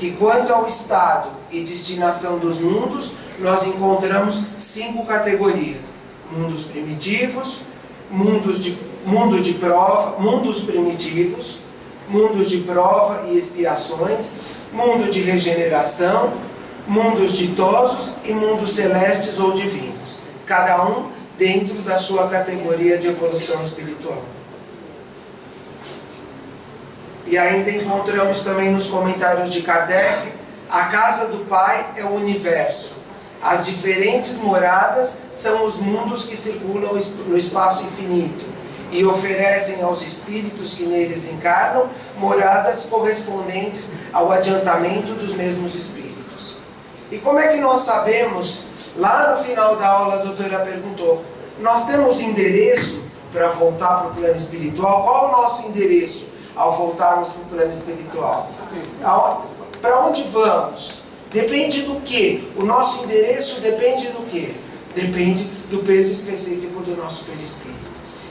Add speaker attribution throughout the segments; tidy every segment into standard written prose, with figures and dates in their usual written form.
Speaker 1: que quanto ao estado e destinação dos mundos, nós encontramos 5 categorias: mundos primitivos, mundos primitivos, mundos de prova e expiações, mundo de regeneração, mundos ditosos e mundos celestes ou divinos, cada um dentro da sua categoria de evolução espiritual. E ainda encontramos também nos comentários de Kardec: a casa do Pai é o universo. As diferentes moradas são os mundos que circulam no espaço infinito e oferecem aos espíritos que neles encarnam moradas correspondentes ao adiantamento dos mesmos espíritos. E como é que nós sabemos? Lá no final da aula a doutora perguntou: nós temos endereço para voltar para o plano espiritual? Qual é o nosso endereço ao voltarmos para o plano espiritual? Para onde vamos? Depende do quê? O nosso endereço depende do quê? Depende do peso específico do nosso perispírito.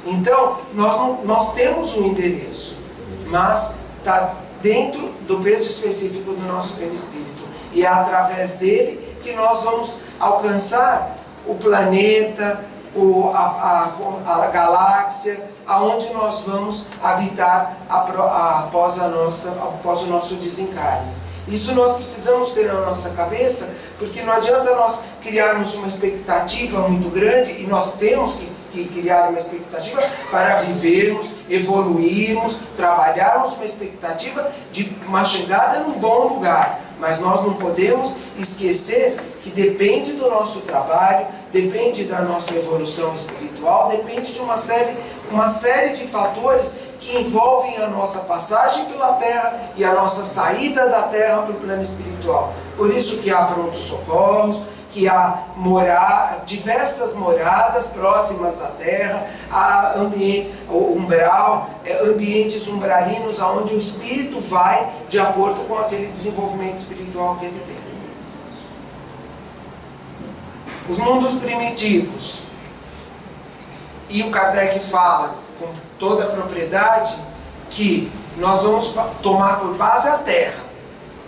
Speaker 1: Então, nós temos um endereço, mas está dentro do peso específico do nosso perispírito. E é através dele que nós vamos alcançar o planeta, a galáxia, aonde nós vamos habitar após o nosso desencarne. Isso nós precisamos ter na nossa cabeça, porque não adianta nós criarmos uma expectativa muito grande, e nós temos que criar uma expectativa para vivermos, evoluirmos, trabalharmos uma expectativa de uma chegada num bom lugar. Mas nós não podemos esquecer que depende do nosso trabalho, depende da nossa evolução espiritual, depende de uma série de fatores que envolvem a nossa passagem pela Terra e a nossa saída da Terra para o plano espiritual. Por isso que há pronto-socorros, que há diversas moradas próximas à Terra, há ambientes umbralinos onde o espírito vai de acordo com aquele desenvolvimento espiritual que ele tem. Os mundos primitivos. E o Kardec fala com toda a propriedade que nós vamos tomar por base a Terra.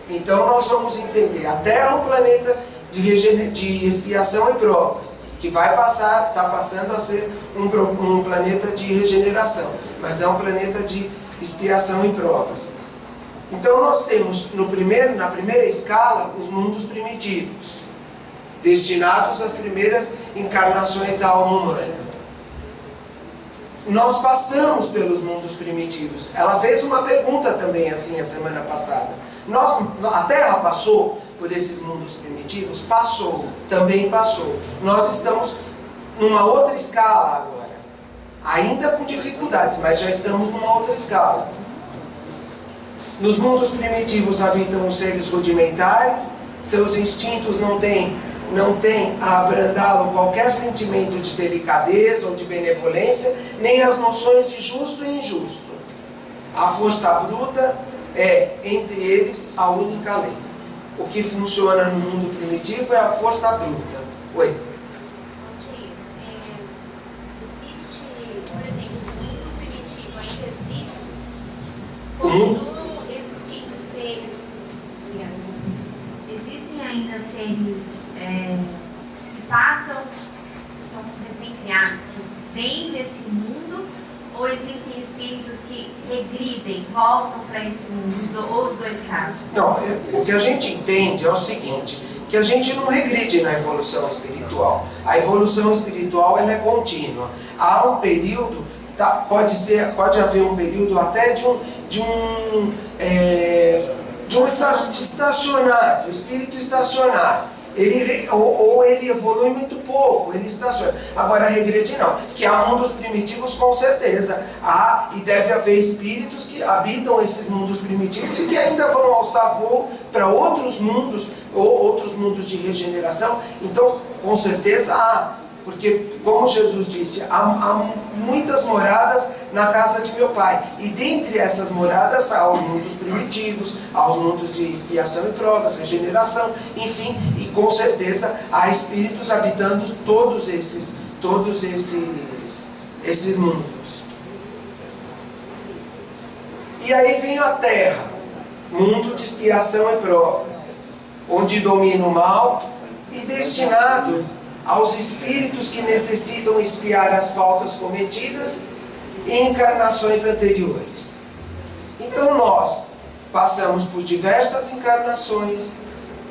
Speaker 1: Então nós vamos entender a Terra é um planeta de expiação e provas, que está passando a ser um planeta de regeneração, mas é um planeta de expiação e provas. Então nós temos na primeira escala os mundos primitivos, destinados às primeiras encarnações da alma humana. Nós passamos pelos mundos primitivos. Ela fez uma pergunta também assim a semana passada. A Terra passou por esses mundos primitivos? Passou, também passou. Nós estamos numa outra escala agora. Ainda com dificuldades, mas já estamos numa outra escala. Nos mundos primitivos habitam os seres rudimentares, seus instintos não têm a abrandá-lo qualquer sentimento de delicadeza ou de benevolência, nem as noções de justo e injusto. A força bruta é, entre eles, a única lei. O que funciona no mundo primitivo é a força bruta. Oi?
Speaker 2: Existe, por exemplo, no mundo primitivo ainda existe?
Speaker 1: Continuam
Speaker 2: existindo seres, existem ainda seres que passam, são recém-criados, que vêm desse mundo, ou existem espíritos que se regridem, voltam para esse mundo, ou os dois casos?
Speaker 1: Não, o que a gente entende é o seguinte, que a gente não regride na evolução espiritual. A evolução espiritual ela é contínua. Há um período, pode haver um período até de estacionar, do espírito estacionar. Ele evolui muito pouco, ele estaciona. Agora, regredir não. Que há mundos primitivos, com certeza. Há e deve haver espíritos que habitam esses mundos primitivos e que ainda vão alçar voo para outros mundos, ou outros mundos de regeneração. Então, com certeza há. Porque, como Jesus disse, há muitas moradas na casa de meu Pai. E dentre essas moradas há os mundos primitivos, há os mundos de expiação e provas, regeneração, enfim. E com certeza há espíritos habitando todos esses mundos. E aí vem a Terra. mundo de expiação e provas, onde domina o mal e destinado aos espíritos que necessitam expiar as faltas cometidas em encarnações anteriores. Então nós passamos por diversas encarnações,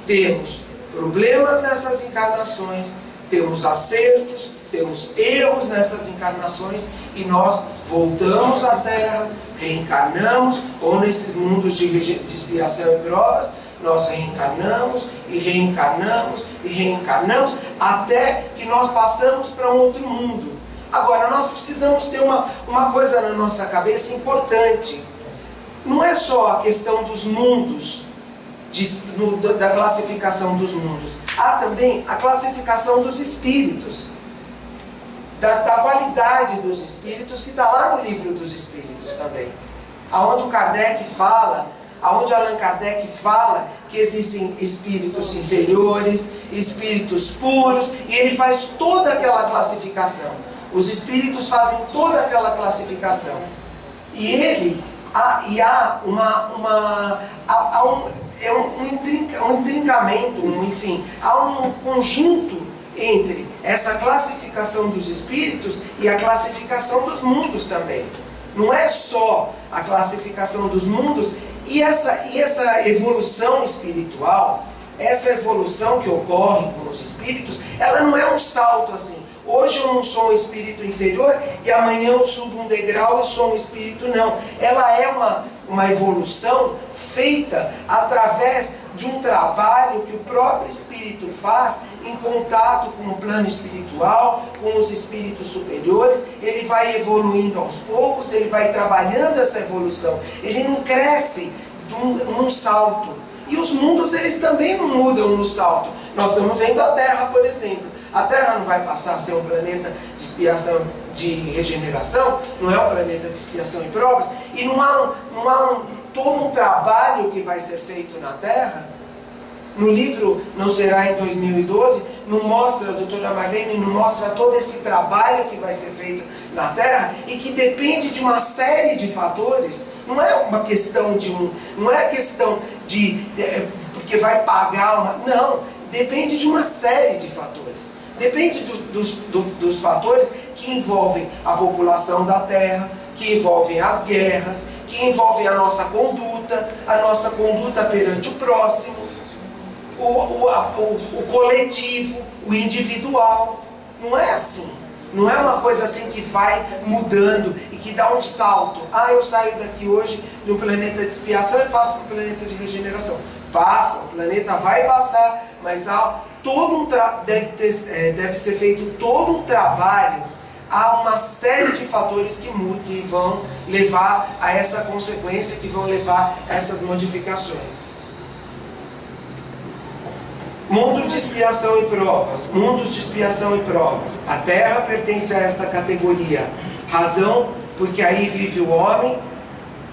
Speaker 1: temos problemas nessas encarnações, temos acertos, temos erros nessas encarnações, e nós voltamos à Terra, reencarnamos, ou nesses mundos de expiação e provas, nós reencarnamos e reencarnamos e reencarnamos, até que nós passamos para um outro mundo. Agora, nós precisamos ter uma coisa na nossa cabeça importante. Não é só a questão dos mundos, da classificação dos mundos. Há também a classificação dos espíritos, da qualidade dos espíritos, que está lá no livro dos espíritos também. Aonde o Kardec fala, aonde Allan Kardec fala que existem espíritos inferiores, espíritos puros, e ele faz toda aquela classificação. Os espíritos fazem toda aquela classificação. E há um intrincamento, enfim, há um conjunto entre essa classificação dos espíritos e a classificação dos mundos também. Não é só a classificação dos mundos e essa evolução espiritual, essa evolução que ocorre com os espíritos, ela não é um salto assim. Hoje eu não sou um espírito inferior e amanhã eu subo um degrau e sou um espírito, não. Ela é uma evolução feita através de um trabalho que o próprio espírito faz em contato com o plano espiritual, com os espíritos superiores. Ele vai evoluindo aos poucos, ele vai trabalhando essa evolução. Ele não cresce num salto. E os mundos, eles também não mudam no salto. Nós estamos vendo a Terra, por exemplo. A Terra não vai passar a ser um planeta de expiação, de regeneração, não é um planeta de expiação e provas, e não há todo um trabalho que vai ser feito na Terra. No livro Não Será em 2012, não mostra, a doutora Marlene não mostra todo esse trabalho que vai ser feito na Terra e que depende de uma série de fatores. Não é uma questão não é questão porque vai pagar não, depende de uma série de fatores. Depende dos fatores que envolvem a população da Terra, que envolvem as guerras, que envolvem a nossa conduta perante o próximo, o coletivo, o individual. Não é assim. Não é uma coisa assim que vai mudando e que dá um salto. Eu saio daqui hoje do planeta de expiação e passo para o planeta de regeneração. Passa, o planeta vai passar, mas há deve ser feito todo um trabalho. Há uma série de fatores que vão levar a essa consequência, que vão levar a essas modificações. Mundo de expiação e provas. Mundos de expiação e provas. A Terra pertence a esta categoria. Razão porque aí vive o homem,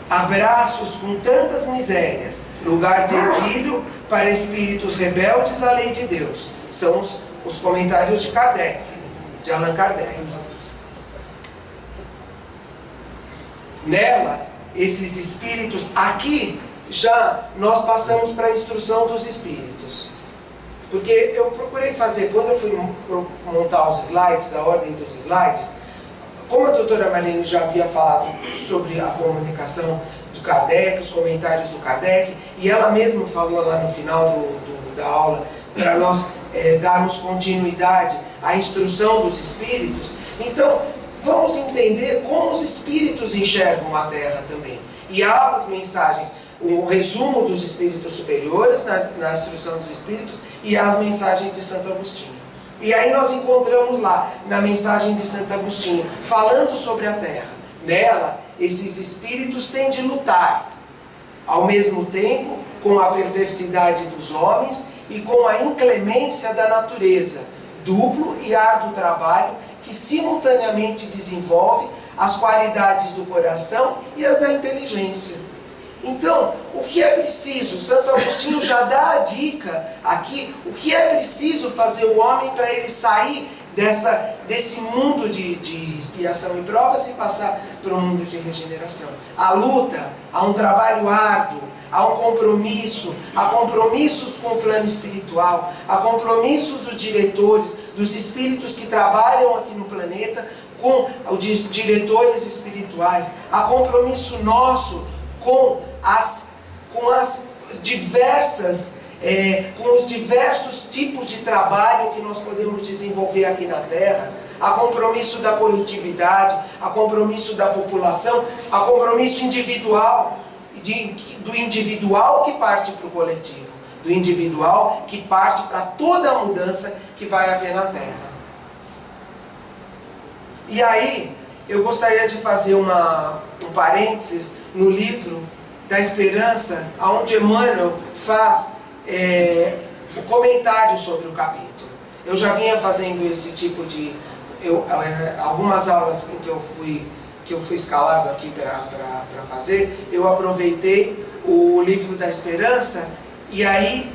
Speaker 1: abraços com tantas misérias, lugar de exílio para espíritos rebeldes à lei de Deus. São os comentários de Kardec, de Allan Kardec. Nela, esses espíritos, aqui já nós passamos para a instrução dos espíritos. Porque eu procurei fazer, quando eu fui montar os slides, a ordem dos slides, como a doutora Marlene já havia falado sobre a comunicação do Kardec, os comentários do Kardec, e ela mesma falou lá no final da aula, para nós darmos continuidade à instrução dos espíritos. Então, vamos entender como os espíritos enxergam a Terra também. E há as mensagens, o resumo dos espíritos superiores na instrução dos espíritos e as mensagens de Santo Agostinho. E aí nós encontramos lá, na mensagem de Santo Agostinho, falando sobre a Terra. Nela, esses espíritos têm de lutar, ao mesmo tempo, com a perversidade dos homens e com a inclemência da natureza, duplo e árduo trabalho que simultaneamente desenvolve as qualidades do coração e as da inteligência. Então, o que é preciso? Santo Agostinho já dá a dica aqui, o que é preciso fazer o homem para ele sair desse mundo de expiação e provas e passar para o mundo de regeneração. A luta, há um trabalho árduo, há um compromisso, há compromissos com o plano espiritual, há compromissos dos diretores, dos espíritos que trabalham aqui no planeta, com os diretores espirituais, há compromisso nosso com os diversos tipos de trabalho que nós podemos desenvolver aqui na Terra, há compromisso da coletividade, há compromisso da população, há compromisso individual, do individual que parte para o coletivo, do individual que parte para toda a mudança que vai haver na Terra. E aí, eu gostaria de fazer um parênteses no livro da Esperança, onde Emmanuel faz o comentário sobre o capítulo. Eu já vinha fazendo esse tipo de... algumas aulas em que eu fui escalado aqui para fazer, eu aproveitei o livro da Esperança, e aí,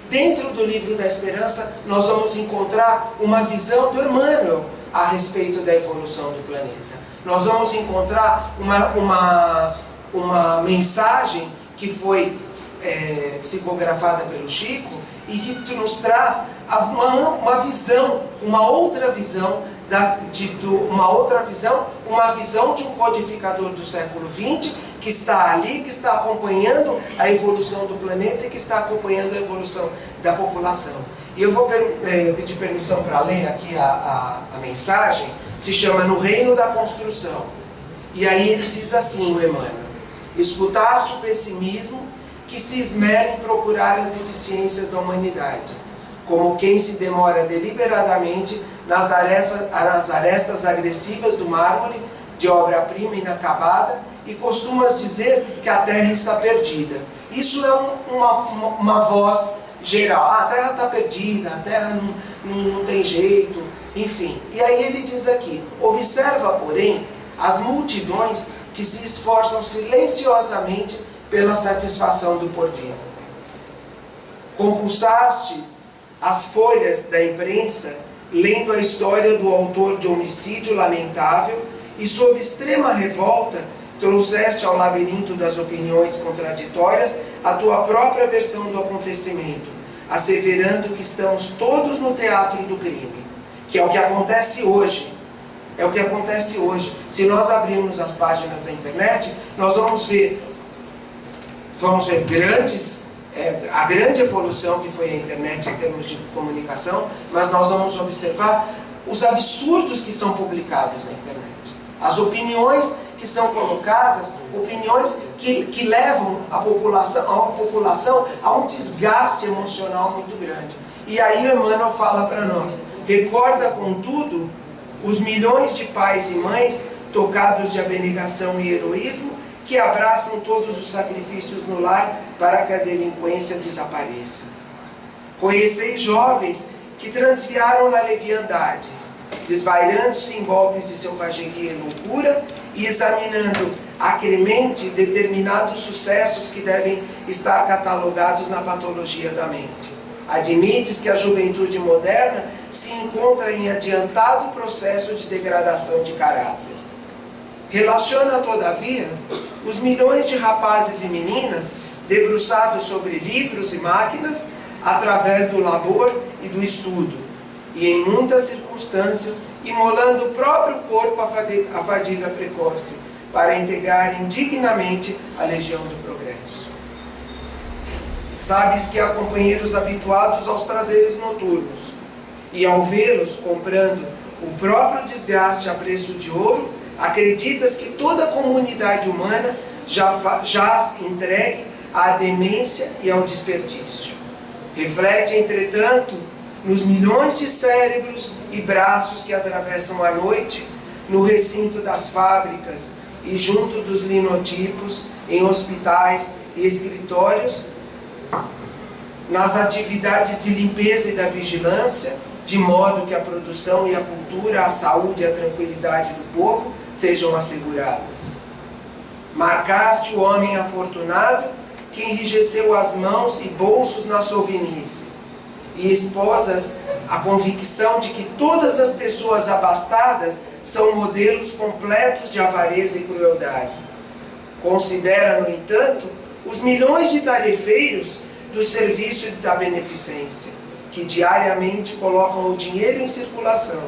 Speaker 1: dentro do livro da Esperança, nós vamos encontrar uma visão do Emmanuel a respeito da evolução do planeta. Nós vamos encontrar uma mensagem que foi psicografada pelo Chico e que nos traz uma visão, uma outra visão de um codificador do século XX que está ali, que está acompanhando a evolução do planeta e que está acompanhando a evolução da população. E eu vou pedir permissão para ler aqui a mensagem. Se chama No Reino da Construção. E aí ele diz assim, o Emmanuel: escutaste o pessimismo que se esmera em procurar as deficiências da humanidade, como quem se demora deliberadamente nas arestas agressivas do mármore, de obra-prima inacabada, e costumas dizer que a terra está perdida. Isso é uma voz geral. A terra está perdida, a terra não tem jeito, enfim. E aí ele diz aqui: observa, porém, as multidões que se esforçam silenciosamente pela satisfação do porvir. Compulsaste as folhas da imprensa, lendo a história do autor de homicídio lamentável, e sob extrema revolta, trouxeste ao labirinto das opiniões contraditórias a tua própria versão do acontecimento, asseverando que estamos todos no teatro do crime, que é o que acontece hoje. É o que acontece hoje. Se nós abrirmos as páginas da internet, nós vamos ver a grande evolução que foi a internet em termos de comunicação, mas nós vamos observar os absurdos que são publicados na internet. As opiniões que são colocadas, opiniões que levam a população a um desgaste emocional muito grande. E aí o Emmanuel fala para nós: recorda, contudo, os milhões de pais e mães tocados de abnegação e heroísmo que abraçam todos os sacrifícios no lar para que a delinquência desapareça. Conheceis jovens que transviaram na leviandade, desvairando-se em golpes de selvageria e loucura, e examinando acremente determinados sucessos que devem estar catalogados na patologia da mente. Admites que a juventude moderna se encontra em adiantado processo de degradação de caráter. Relaciona, todavia, os milhões de rapazes e meninas debruçados sobre livros e máquinas através do labor e do estudo, e em muitas circunstâncias imolando o próprio corpo à fadiga precoce, para integrarem dignamente a legião do progresso. Sabes que há companheiros habituados aos prazeres noturnos, e ao vê-los comprando o próprio desgaste a preço de ouro, acreditas que toda a comunidade humana jaz entregue à demência e ao desperdício. Reflete, entretanto, nos milhões de cérebros e braços que atravessam a noite no recinto das fábricas e junto dos linotipos, em hospitais e escritórios, nas atividades de limpeza e da vigilância, de modo que a produção e a cultura, a saúde e a tranquilidade do povo sejam asseguradas. Marcaste o homem afortunado que enrijeceu as mãos e bolsos na sovinice, e esposas a convicção de que todas as pessoas abastadas são modelos completos de avareza e crueldade. Considera, no entanto, os milhões de tarefeiros do serviço e da beneficência, que diariamente colocam o dinheiro em circulação,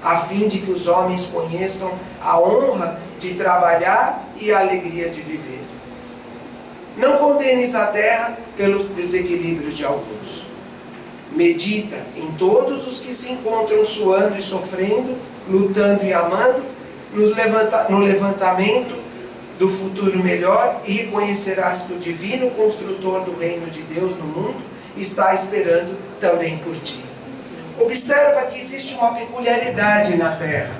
Speaker 1: a fim de que os homens conheçam a honra de trabalhar e a alegria de viver. Não condenes a terra pelos desequilíbrios de alguns. Medita em todos os que se encontram suando e sofrendo, lutando e amando, no levantamento do futuro melhor, e reconhecerás que o divino construtor do reino de Deus no mundo está esperando também por ti. Observa que existe uma peculiaridade na Terra.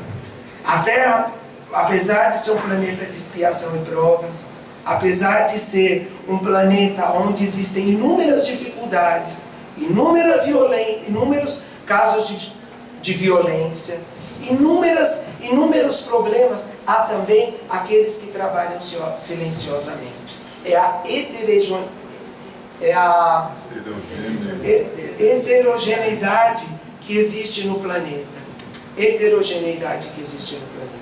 Speaker 1: A Terra, apesar de ser um planeta de expiação e provas, apesar de ser um planeta onde existem inúmeras dificuldades, inúmeros casos de violência, inúmeros problemas, há também aqueles que trabalham silenciosamente. É a heterogeneidade que existe no planeta. Heterogeneidade que existe no planeta.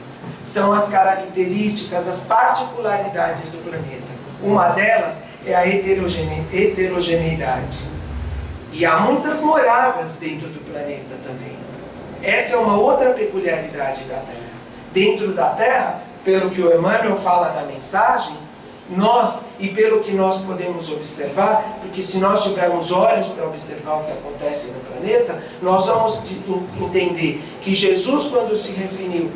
Speaker 1: São as características, as particularidades do planeta. Uma delas é a heterogeneidade. E há muitas moradas dentro do planeta também. Essa é uma outra peculiaridade da Terra. Dentro da Terra, pelo que o Emmanuel fala na mensagem, nós, e pelo que nós podemos observar, porque se nós tivermos olhos para observar o que acontece no planeta, nós vamos entender que Jesus, quando se referiu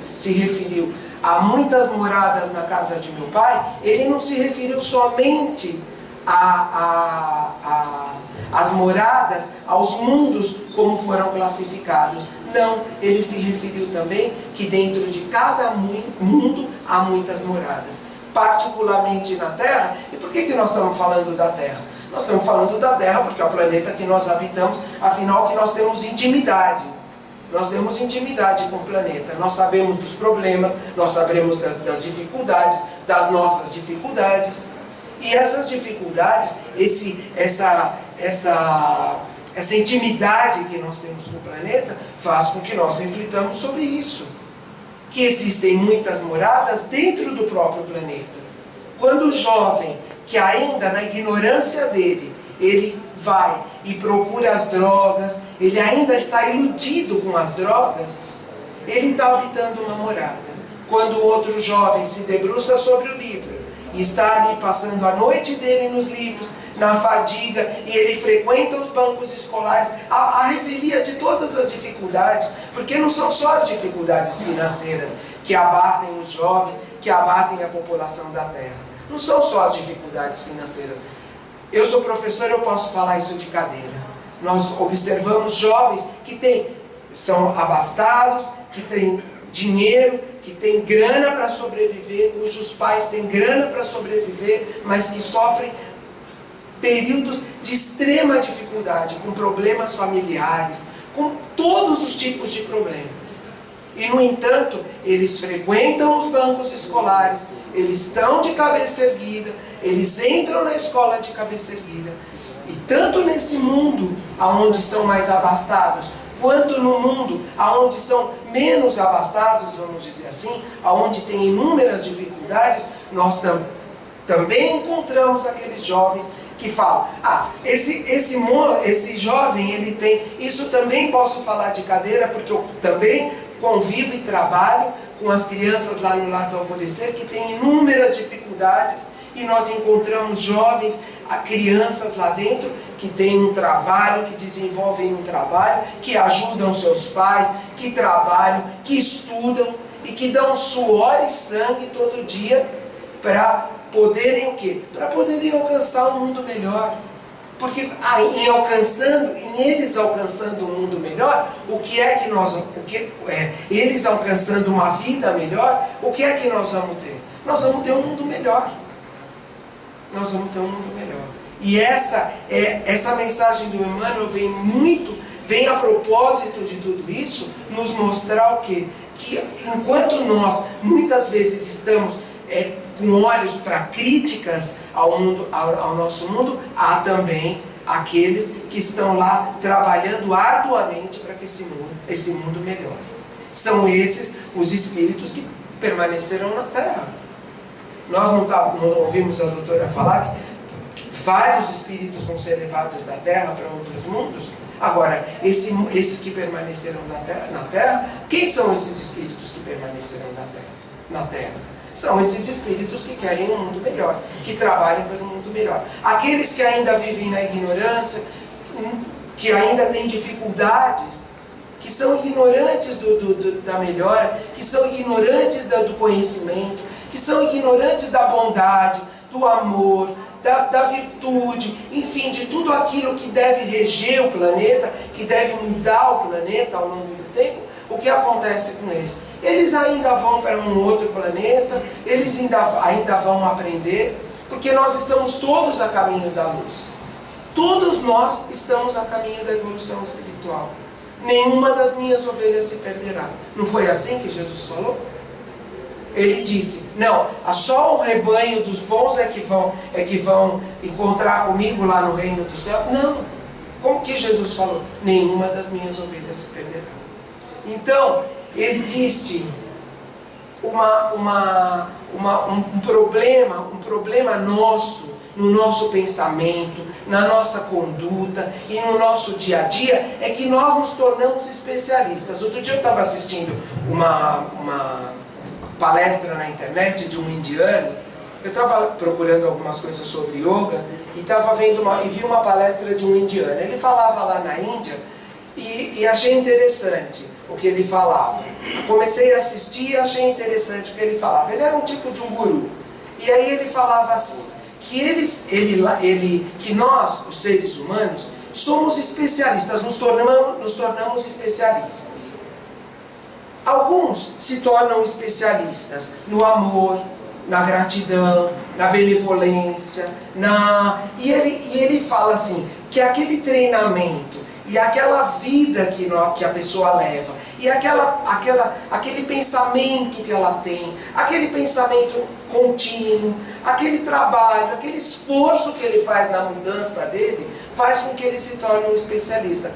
Speaker 1: a muitas moradas na casa de meu Pai, ele não se referiu somente às moradas, aos mundos como foram classificados. Não, ele se referiu também que dentro de cada mundo há muitas moradas. Particularmente na Terra. E por que nós estamos falando da Terra? Nós estamos falando da Terra porque é o planeta que nós habitamos, afinal que nós temos intimidade. Nós temos intimidade com o planeta. Nós sabemos dos problemas, nós sabemos das dificuldades, das nossas dificuldades. E essas dificuldades, essa intimidade que nós temos com o planeta, faz com que nós reflitamos sobre isso. Que existem muitas moradas dentro do próprio planeta. Quando o jovem, que ainda na ignorância dele, ele vai e procura as drogas, ele ainda está iludido com as drogas, ele está habitando uma morada. Quando o outro jovem se debruça sobre o livro, e está ali passando a noite dele nos livros, na fadiga, e ele frequenta os bancos escolares, a revelia de todas as dificuldades, porque não são só as dificuldades financeiras que abatem os jovens, que abatem a população da Terra. Não são só as dificuldades financeiras. Eu sou professor, eu posso falar isso de cadeira. Nós observamos jovens que são abastados, que têm dinheiro, que têm grana para sobreviver, cujos pais têm grana para sobreviver, mas que sofrem períodos de extrema dificuldade, com problemas familiares, com todos os tipos de problemas. E, no entanto, eles frequentam os bancos escolares, eles estão de cabeça erguida, eles entram na escola de cabeça erguida. E tanto nesse mundo, onde são mais abastados, quanto no mundo onde são menos abastados, vamos dizer assim, onde tem inúmeras dificuldades, nós também encontramos aqueles jovens que falam, esse jovem, ele tem, isso também posso falar de cadeira, porque eu também convivo e trabalho com as crianças lá no Lar do Alvorecer, que tem inúmeras dificuldades, e nós encontramos jovens, crianças lá dentro, que têm um trabalho, que desenvolvem um trabalho, que ajudam seus pais, que trabalham, que estudam, e que dão suor e sangue todo dia, para poderem o quê? Para poderem alcançar um mundo melhor. Porque em eles alcançando um mundo melhor, eles alcançando uma vida melhor, o que é que nós vamos ter? Nós vamos ter um mundo melhor. Nós vamos ter um mundo melhor. E essa mensagem do Emmanuel vem a propósito de tudo isso, nos mostrar o quê? Que enquanto nós muitas vezes estamos com olhos para críticas ao nosso mundo, há também aqueles que estão lá trabalhando arduamente para que esse mundo melhore. São esses os espíritos que permaneceram na Terra. Nós não ouvimos a doutora falar que vários espíritos vão ser levados da Terra para outros mundos. Agora, esses que permaneceram na Terra, quem são esses espíritos que permaneceram na Terra? São esses espíritos que querem um mundo melhor, que trabalham para um mundo melhor. Aqueles que ainda vivem na ignorância, que ainda têm dificuldades, que são ignorantes da melhora, que são ignorantes do conhecimento, que são ignorantes da bondade, do amor, da virtude, enfim, de tudo aquilo que deve reger o planeta, que deve mudar o planeta ao longo do tempo. O que acontece com eles? Eles ainda vão para um outro planeta, eles ainda vão aprender, porque nós estamos todos a caminho da luz. Todos nós estamos a caminho da evolução espiritual. Nenhuma das minhas ovelhas se perderá. Não foi assim que Jesus falou? Ele disse, não, só o rebanho dos bons é que vão encontrar comigo lá no reino do céu. Não. Como que Jesus falou? Nenhuma das minhas ovelhas se perderá. Então, existe um problema nosso, no nosso pensamento, na nossa conduta e no nosso dia a dia, é que nós nos tornamos especialistas. Outro dia eu estava assistindo uma palestra na internet de um indiano. Eu estava procurando algumas coisas sobre yoga e estava vendo e vi uma palestra de um indiano. Ele falava lá na Índia e achei interessante o que ele falava. Comecei a assistir e achei interessante o que ele falava. Ele era um tipo de um guru. E aí ele falava assim, que nós, os seres humanos, somos especialistas, nos tornamos especialistas. Alguns se tornam especialistas no amor, na gratidão, na benevolência, e ele fala assim, que aquele treinamento e aquela vida que a pessoa leva, e aquele pensamento que ela tem, aquele pensamento contínuo, aquele trabalho, aquele esforço que ele faz na mudança dele, faz com que ele se torne um especialista.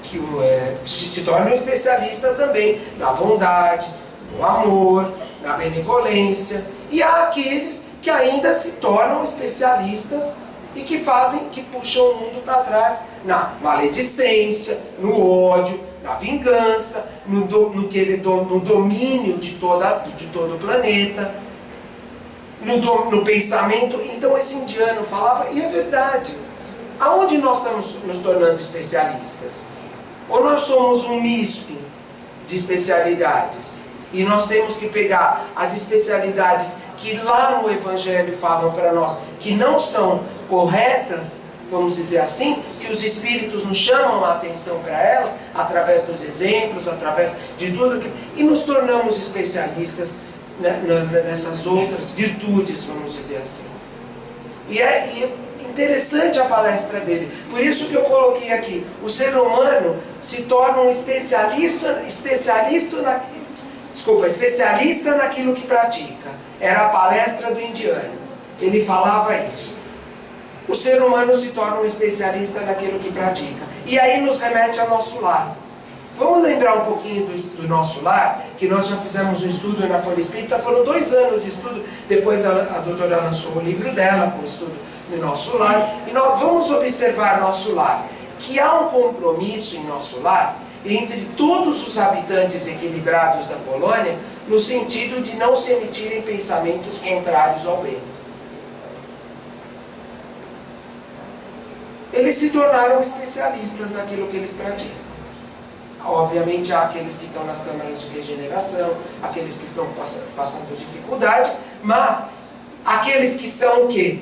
Speaker 1: Que se torne um especialista também na bondade, no amor, na benevolência. E há aqueles que ainda se tornam especialistas e que puxam o mundo para trás na maledicência, no ódio, na vingança, no domínio de todo o planeta, no pensamento. Então esse indiano falava, e é verdade, aonde nós estamos nos tornando especialistas? Ou nós somos um misto de especialidades? E nós temos que pegar as especialidades que lá no Evangelho falam para nós, que não são corretas, vamos dizer assim, que os Espíritos nos chamam a atenção para elas, através dos exemplos, através de tudo que... E nos tornamos especialistas nessas outras virtudes, vamos dizer assim. E é interessante a palestra dele. Por isso que eu coloquei aqui, o ser humano se torna um especialista naquilo que pratica. Era a palestra do indiano. Ele falava isso. O ser humano se torna um especialista naquilo que pratica. E aí nos remete ao nosso lar. Vamos lembrar um pouquinho do nosso lar, que nós já fizemos um estudo na Folha Espírita, foram 2 anos de estudo, depois a doutora lançou o livro dela, com o estudo do nosso lar, e nós vamos observar nosso lar, que há um compromisso em nosso lar, entre todos os habitantes equilibrados da colônia, no sentido de não se emitirem pensamentos contrários ao bem. Eles se tornaram especialistas naquilo que eles praticam. Obviamente há aqueles que estão nas câmaras de regeneração, aqueles que estão passando dificuldade, mas aqueles que são o quê?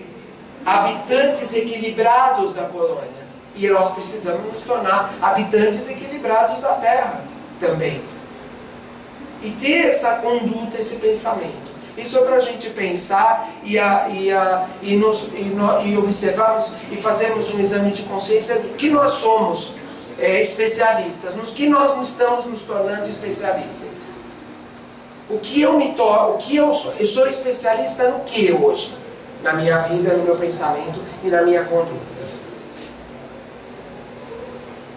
Speaker 1: Habitantes equilibrados da colônia. E nós precisamos nos tornar habitantes equilibrados da Terra também. E ter essa conduta, esse pensamento. Isso é para a gente pensar e observarmos e fazermos um exame de consciência do que nós somos especialistas, nos que nós estamos nos tornando especialistas. O que eu me torno, o que eu sou? Eu sou especialista no que hoje? Na minha vida, no meu pensamento e na minha conduta.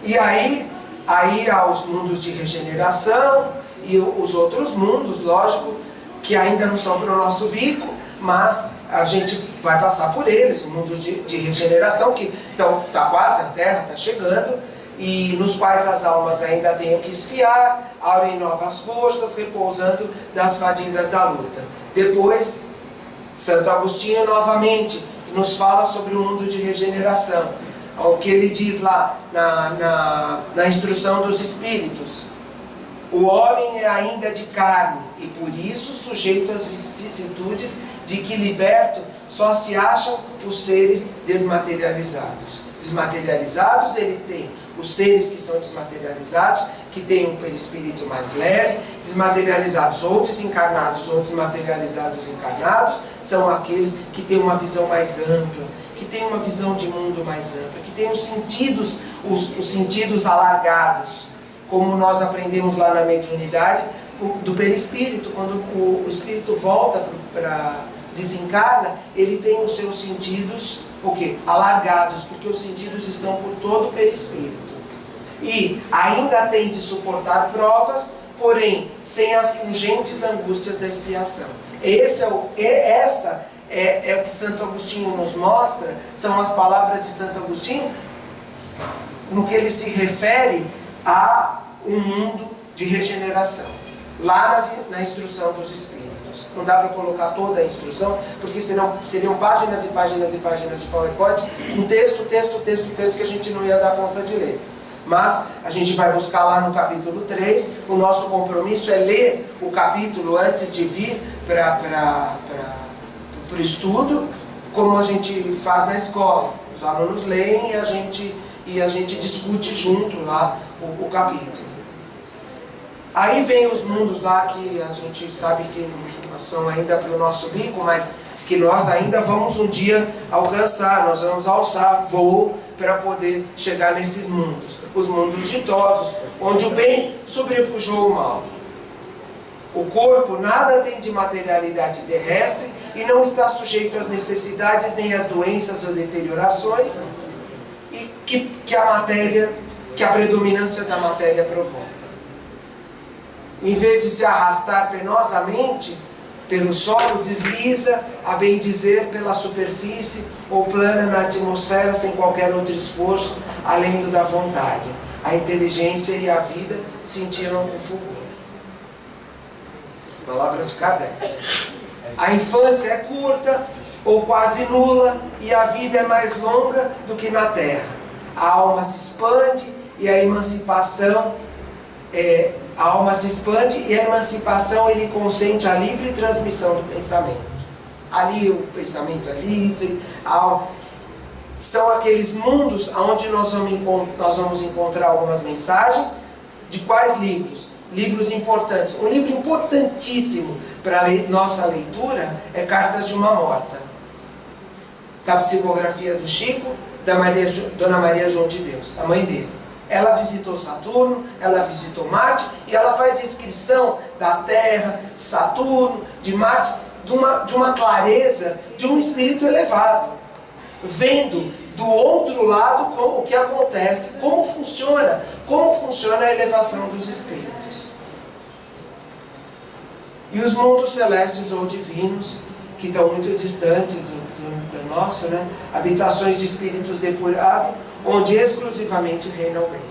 Speaker 1: E aí há os mundos de regeneração e os outros mundos, lógico, que ainda não são para o nosso bico, mas a gente vai passar por eles, um mundo de regeneração, que então está quase, a Terra está chegando, e nos quais as almas ainda têm o que espiar, aurem novas forças, repousando das fadigas da luta. Depois, Santo Agostinho novamente nos fala sobre o mundo de regeneração, o que ele diz lá na instrução dos Espíritos. O homem é ainda de carne, e por isso sujeito às vicissitudes de que liberto só se acham os seres desmaterializados. Desmaterializados, ele tem os seres que são desmaterializados, que têm um perispírito mais leve. Desmaterializados ou desencarnados, ou desmaterializados encarnados, são aqueles que têm uma visão mais ampla, que têm uma visão de mundo mais ampla, que têm os sentidos alargados, como nós aprendemos lá na mediunidade, do perispírito. Quando o espírito volta para desencarna, ele tem os seus sentidos o quê? Alargados, porque os sentidos estão por todo o perispírito. E ainda tem de suportar provas, porém sem as pungentes angústias da expiação. Essa é o que Santo Agostinho nos mostra, são as palavras de Santo Agostinho, no que ele se refere a um mundo de regeneração, lá na instrução dos Espíritos. Não dá para colocar toda a instrução, porque senão seriam páginas e páginas e páginas de PowerPoint, com texto, que a gente não ia dar conta de ler. Mas a gente vai buscar lá no capítulo 3, o nosso compromisso é ler o capítulo antes de vir para o estudo, como a gente faz na escola. Os alunos leem e a gente discute junto lá o capítulo. Aí vem os mundos lá que a gente sabe que são ainda para o nosso bico, mas que nós ainda vamos um dia alcançar, nós vamos alçar voo para poder chegar nesses mundos. Os mundos ditosos, onde o bem sobrepujou o mal. O corpo nada tem de materialidade terrestre e não está sujeito às necessidades nem às doenças ou deteriorações e que a predominância da matéria provoca. Em vez de se arrastar penosamente pelo solo, desliza, a bem dizer, pela superfície ou plana na atmosfera sem qualquer outro esforço, além do da vontade. A inteligência e a vida cintilam com fulgor. Palavras de Kardec. A infância é curta ou quase nula e a vida é mais longa do que na terra. A alma se expande e a emancipação ele consente a livre transmissão do pensamento. Ali o pensamento é livre. São aqueles mundos onde nós vamos encontrar algumas mensagens. De quais livros? Livros importantes. Um livro importantíssimo para nossa leitura é Cartas de uma Morta, da psicografia do Chico, da Dona Maria João de Deus, a mãe dele. Ela visitou Saturno, ela visitou Marte, e ela faz descrição da Terra, de Saturno, de Marte, de uma clareza, de um espírito elevado, vendo do outro lado o que acontece, como funciona a elevação dos espíritos. E os mundos celestes ou divinos, que estão muito distantes do nosso, né? Habitações de espíritos depurados, onde exclusivamente reina o bem.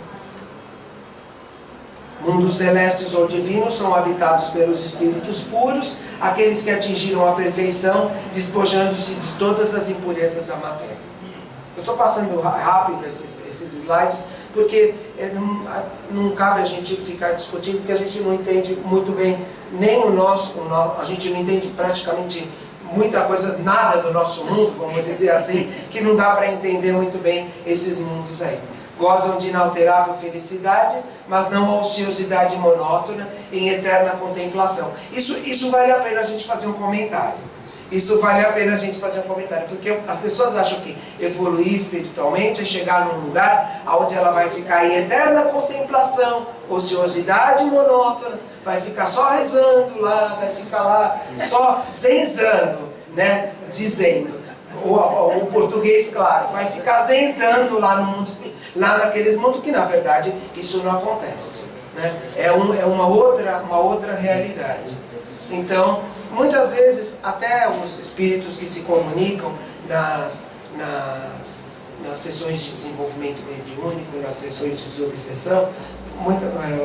Speaker 1: Mundos celestes ou divinos são habitados pelos espíritos puros, aqueles que atingiram a perfeição, despojando-se de todas as impurezas da matéria. Eu estou passando rápido esses slides, porque não cabe a gente ficar discutindo, porque a gente não entende muito bem nem a gente não entende praticamente muita coisa, nada do nosso mundo, vamos dizer assim, que não dá para entender muito bem esses mundos aí. Gozam de inalterável felicidade, mas não a ociosidade monótona em eterna contemplação. Isso vale a pena a gente fazer um comentário. Porque as pessoas acham que evoluir espiritualmente é chegar num lugar onde ela vai ficar em eterna contemplação, ociosidade monótona, vai ficar só rezando lá, vai ficar lá só zenzando, né? Dizendo, o português claro, vai ficar zenzando lá no mundo, lá naqueles mundos que na verdade isso não acontece, né? É uma outra realidade. Então, muitas vezes até os espíritos que se comunicam nas sessões de desenvolvimento mediúnico, nas sessões de desobsessão,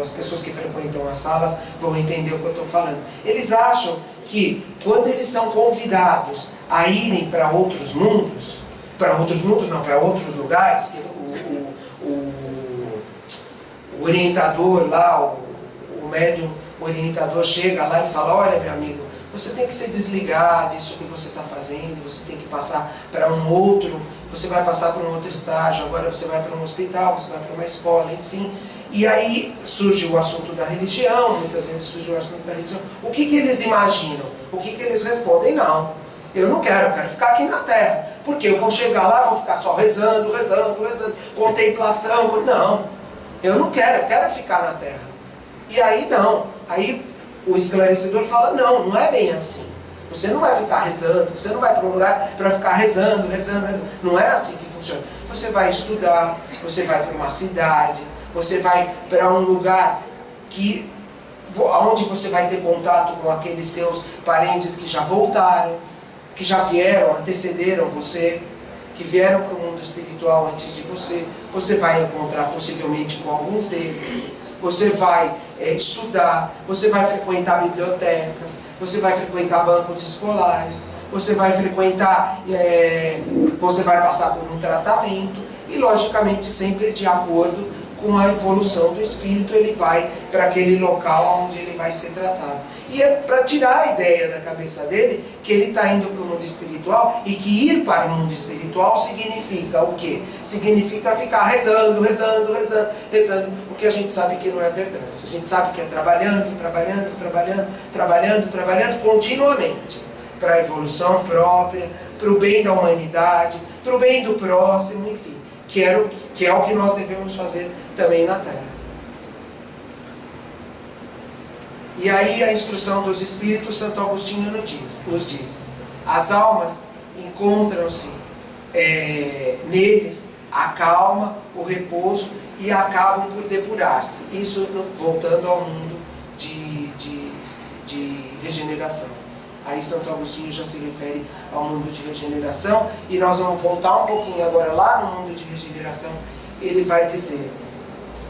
Speaker 1: as pessoas que frequentam as salas vão entender o que eu estou falando. Eles acham que quando eles são convidados a irem para outros mundos, para outros lugares, que o orientador lá, o médium orientador chega lá e fala: olha, meu amigo, você tem que se desligar disso que você está fazendo, você tem que passar para um outro, você vai passar para um outro estágio, agora você vai para um hospital, você vai para uma escola, enfim. E aí surge o assunto da religião, muitas vezes surge o assunto da religião. O que eles imaginam? O que eles respondem? Não, eu não quero, eu quero ficar aqui na Terra. Porque eu vou chegar lá, vou ficar só rezando, contemplação. Não, eu não quero, eu quero ficar na Terra. E aí não, aí o esclarecedor fala: não é bem assim. Você não vai ficar rezando, você não vai para um lugar para ficar rezando. Não é assim que funciona. Você vai estudar, você vai para uma cidade, você vai para um lugar onde você vai ter contato com aqueles seus parentes que já voltaram, que já vieram, antecederam você, que vieram para o mundo espiritual antes de você. Você vai encontrar possivelmente com alguns deles. Você vai estudar, você vai frequentar bibliotecas, você vai frequentar bancos escolares, você vai frequentar, você vai passar por um tratamento e, logicamente, sempre de acordo com a evolução do espírito, ele vai para aquele local onde ele vai ser tratado. E é para tirar a ideia da cabeça dele que ele está indo para o mundo espiritual e que ir para o mundo espiritual significa o quê? Significa ficar rezando, o que a gente sabe que não é verdade. A gente sabe que é trabalhando continuamente para a evolução própria, para o bem da humanidade, para o bem do próximo, enfim, que é o que nós devemos fazer também na Terra. E aí a instrução dos Espíritos, Santo Agostinho nos diz: as almas encontram-se neles a calma, o repouso, e acabam por depurar-se. Isso voltando ao mundo de regeneração. Aí Santo Agostinho já se refere ao mundo de regeneração, e nós vamos voltar um pouquinho agora lá no mundo de regeneração. Ele vai dizer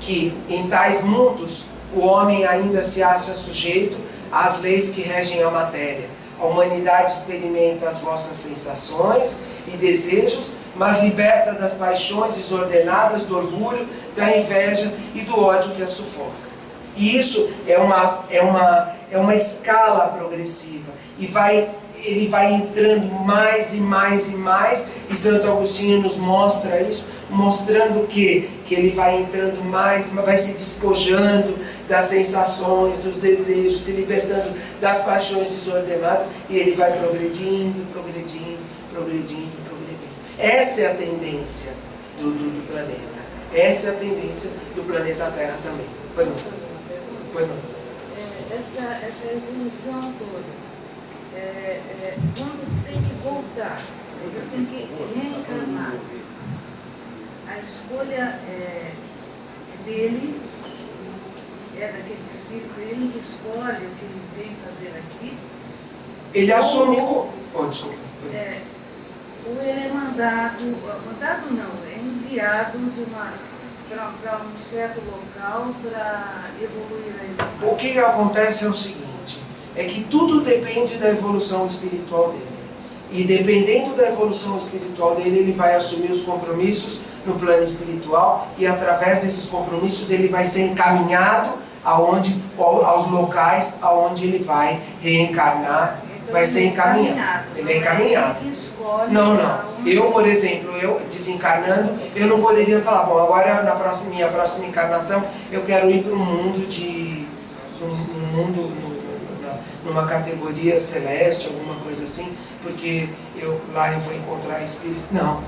Speaker 1: que em tais mundos o homem ainda se acha sujeito às leis que regem a matéria. A humanidade experimenta as vossas sensações e desejos, mas liberta das paixões desordenadas, do orgulho, da inveja e do ódio que a sufoca. E isso é uma escala progressiva. E ele vai entrando mais e mais, e Santo Agostinho nos mostra isso, mostrando que ele vai entrando mais, vai se despojando das sensações, dos desejos, se libertando das paixões desordenadas, e ele vai progredindo. Essa é a tendência do planeta. Essa é a tendência do planeta Terra também. Pois não?
Speaker 3: Essa evolução toda, quando tem que voltar, eu tenho que reencarnar. A escolha dele, daquele espírito, ele que escolhe o que ele vem fazer aqui.
Speaker 1: Ele assume com... desculpa.
Speaker 3: Ou ele é mandado não, é enviado para um certo local para evoluir ainda.
Speaker 1: O que acontece é o seguinte, é que tudo depende da evolução espiritual dele. E dependendo da evolução espiritual dele, ele vai assumir os compromissos no plano espiritual, e através desses compromissos ele vai ser encaminhado aos locais aonde ele vai reencarnar. Então, vai ser encaminhado. Ele é encaminhado. Não. Eu, por exemplo, desencarnando, eu não poderia falar: bom, agora minha próxima encarnação eu quero ir para um mundo numa categoria celeste, alguma coisa assim, porque lá eu vou encontrar espírito. Não,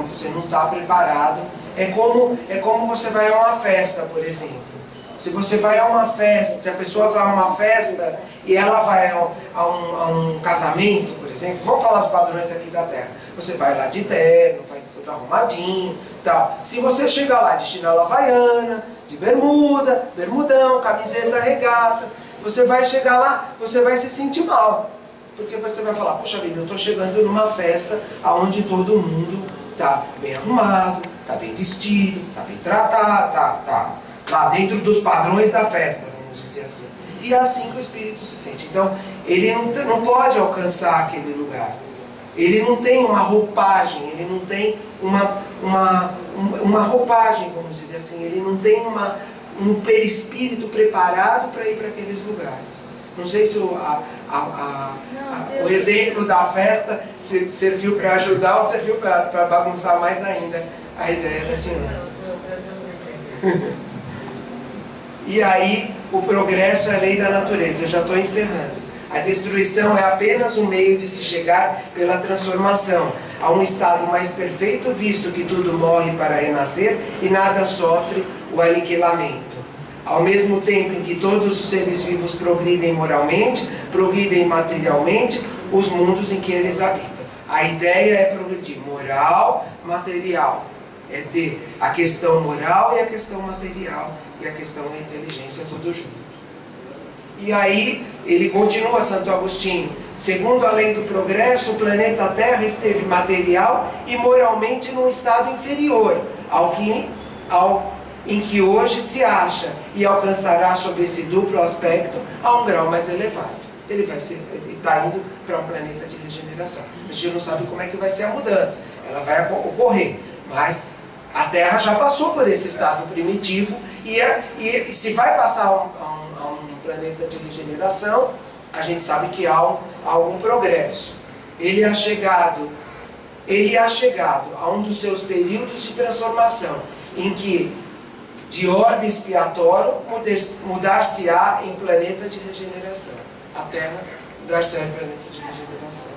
Speaker 1: você não está preparado. É como você vai a uma festa, por exemplo. Se você vai a uma festa, se a pessoa vai a uma festa e ela vai a um casamento, por exemplo, vamos falar os padrões aqui da Terra. Você vai lá de terno, vai tudo arrumadinho, tal. Se você chegar lá de chinela havaiana, de bermuda, bermudão, camiseta regata, você vai chegar lá, você vai se sentir mal. Porque você vai falar, poxa vida, eu estou chegando numa festa onde todo mundo está bem arrumado, está bem vestido, está bem tratado, tá lá dentro dos padrões da festa, vamos dizer assim. E é assim que o espírito se sente. Então, ele não pode alcançar aquele lugar. Ele não tem uma roupagem, ele não tem uma roupagem, vamos dizer assim. Ele não tem um perispírito preparado para ir para aqueles lugares. Não sei se o exemplo da festa serviu para ajudar ou serviu para bagunçar mais ainda a ideia da senhora. E aí, o progresso é a lei da natureza. Eu já estou encerrando. A destruição é apenas um meio de se chegar pela transformação a um estado mais perfeito, visto que tudo morre para renascer e nada sofre o aniquilamento. Ao mesmo tempo em que todos os seres vivos progridem moralmente, progridem materialmente, os mundos em que eles habitam. A ideia é progredir moral, material. É ter a questão moral e a questão material e a questão da inteligência tudo junto. E aí, ele continua, Santo Agostinho, segundo a lei do progresso, o planeta Terra esteve material e moralmente num estado inferior em que hoje se acha e alcançará sob esse duplo aspecto a um grau mais elevado. Ele está indo para um planeta de regeneração. A gente não sabe como é que vai ser a mudança, ela vai ocorrer, mas a Terra já passou por esse estado primitivo e se vai passar a um planeta de regeneração, a gente sabe que há algum progresso. Ele é chegado a um dos seus períodos de transformação, em que de orbe expiatório mudar-se-á em planeta de regeneração. A Terra mudar-se-á em planeta de regeneração.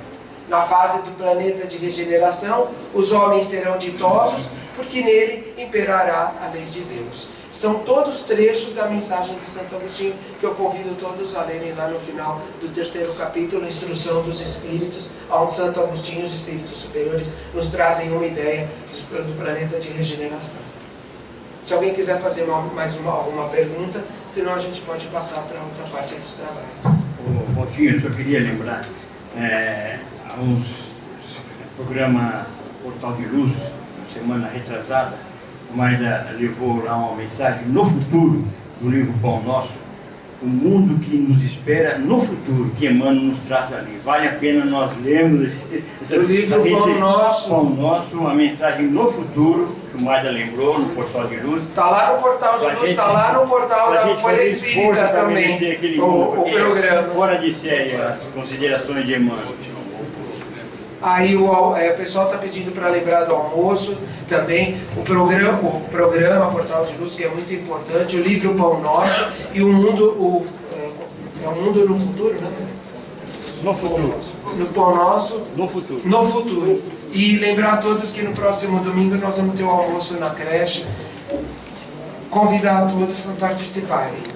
Speaker 1: Na fase do planeta de regeneração, os homens serão ditosos, porque nele imperará a lei de Deus. São todos trechos da mensagem de Santo Agostinho, que eu convido todos a lerem lá no final do 3º capítulo, Instrução dos Espíritos, onde Santo Agostinho, os Espíritos Superiores, nos trazem uma ideia do planeta de regeneração. Se alguém quiser fazer mais alguma pergunta, senão a gente pode passar para outra parte dos trabalhos.
Speaker 4: Valtinho, eu só queria lembrar, programa Portal de Luz, semana retrasada, a Maida levou lá uma mensagem no futuro do livro Pão Nosso, o mundo que nos espera no futuro, que Emmanuel nos traça ali. Vale a pena nós lermos
Speaker 1: o livro Pão Nosso.
Speaker 4: Pão Nosso, uma mensagem no futuro, que o Maida lembrou no Portal de Luz.
Speaker 1: Está lá no Portal de Luz, está lá no portal da Folha Espírita também, o programa.
Speaker 4: Fora de série, as considerações de Emmanuel.
Speaker 1: Aí o pessoal está pedindo para lembrar do almoço, também o programa Portal de Luz, que é muito importante, o livro Pão Nosso e o mundo, é o mundo no futuro, né?
Speaker 4: No futuro.
Speaker 1: No Pão Nosso.
Speaker 4: No futuro.
Speaker 1: No futuro. E lembrar a todos que no próximo domingo nós vamos ter o almoço na creche. Convidar a todos para participarem.